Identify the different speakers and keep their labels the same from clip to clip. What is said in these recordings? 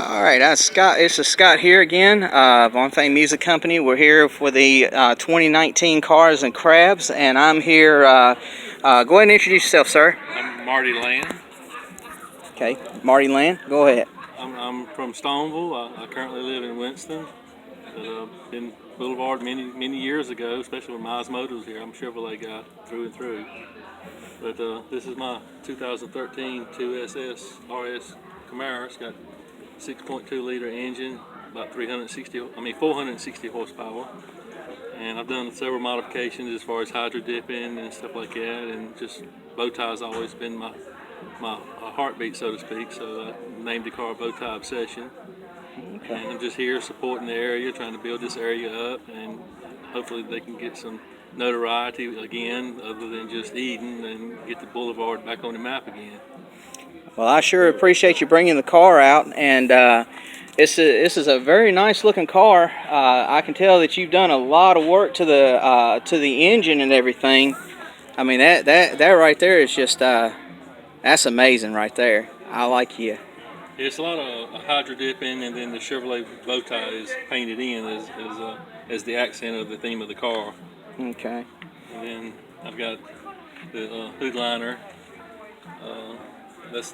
Speaker 1: All right, Scott. This is Scott here again, Von Fame Music Company. We're here for the 2019 Cars and Crabs, and I'm here. Go ahead and introduce yourself, sir.
Speaker 2: I'm Marty Land.
Speaker 1: Okay, Marty Land. Go ahead.
Speaker 2: I'm from Stoneville. I currently live in Winston. I've been Boulevard many years ago, especially when Miles Motors here. I'm a Chevrolet guy through and through. But this is my 2013 2SS RS Camaro. It's got 6.2 liter engine, about 460 horsepower, and I've done several modifications as far as hydro dipping and stuff like that, and just bow tie's always been my heartbeat, so to speak. So I named the car Bow Tie Obsession. Okay. And I'm just here supporting the area, trying to build this area up, and hopefully they can get some notoriety again, other than just Eden, and get the Boulevard back on the map again.
Speaker 1: Well, I sure appreciate you bringing the car out, and this is a very nice looking car. I can tell that you've done a lot of work to the engine and everything. I mean, that right there is just that's amazing right there. I like you.
Speaker 2: It's a lot of hydro dipping, and then the Chevrolet bow tie is painted in as the accent of the theme of the car.
Speaker 1: Okay.
Speaker 2: And then I've got the hood liner. That's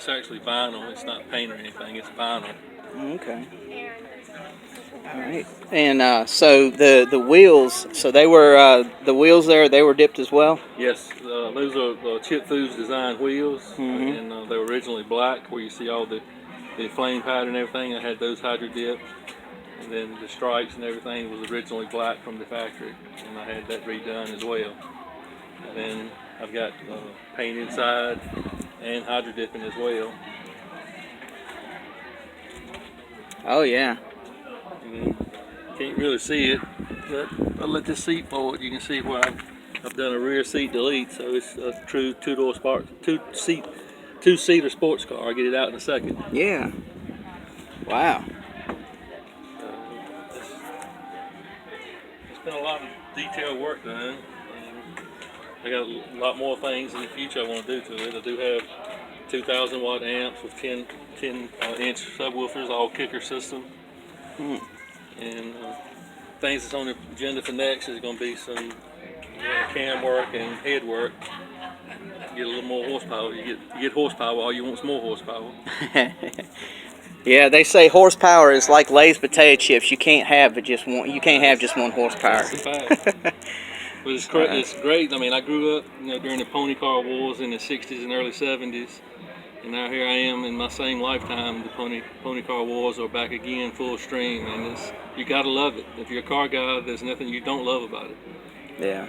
Speaker 2: actually vinyl. It's not paint or anything. It's vinyl.
Speaker 1: Okay. All right. And so the wheels. So they were the wheels there. They were dipped as well.
Speaker 2: Yes. Those are Chip Foods design wheels, and they were originally black, where you see all the flame pattern and everything. I had those hydro dipped, and then the stripes and everything was originally black from the factory, and I had that redone as well. And then I've got paint inside and hydro dipping as well.
Speaker 1: Oh yeah.
Speaker 2: And can't really see it, but I'll let this seat forward. You can see where I've done a rear seat delete, so it's a true two-seater sports car. I'll get it out in a second.
Speaker 1: Yeah. Wow.
Speaker 2: It's been a lot of detailed work done. I got a lot more things in the future I want to do to it. I do have 2,000 watt amps with 10 inch subwoofers, all kicker system. And things that's on the agenda for next is going to be some cam work and head work. Get a little more horsepower. You get horsepower. All you want is more horsepower.
Speaker 1: Yeah, they say horsepower is like Lay's potato chips. You can't have just one. You can't have just one horsepower.
Speaker 2: That's a fact. But it's great. I mean, I grew up, during the pony car wars in the '60s and early '70s, and now here I am in my same lifetime. The pony car wars are back again, full stream, and you gotta love it. If you're a car guy, there's nothing you don't love about it.
Speaker 1: Yeah.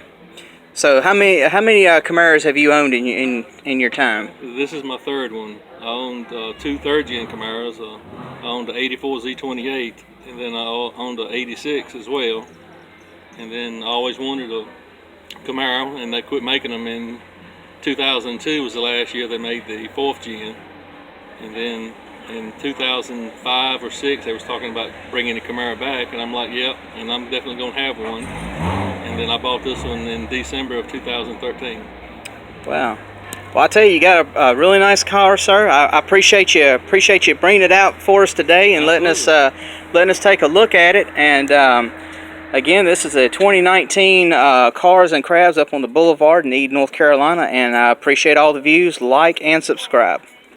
Speaker 1: So how many Camaros have you owned in your time?
Speaker 2: This is my third one. I owned two third-gen Camaros. I owned the '84 Z28, and then I owned the '86 as well. And then I always wanted a Camaro, and they quit making them in 2002 was the last year they made the 4th gen. And then in 2005 or 6 they was talking about bringing the Camaro back, and I'm like, yep, and I'm definitely going to have one. And then I bought this one in December of 2013.
Speaker 1: Wow. Well, I tell you, you got a really nice car, sir. I appreciate you bringing it out for us today and letting us take a look at it. And again, this is a 2019 Cars and Crabs up on the Boulevard in Eden, North Carolina, and I appreciate all the views. Like and subscribe.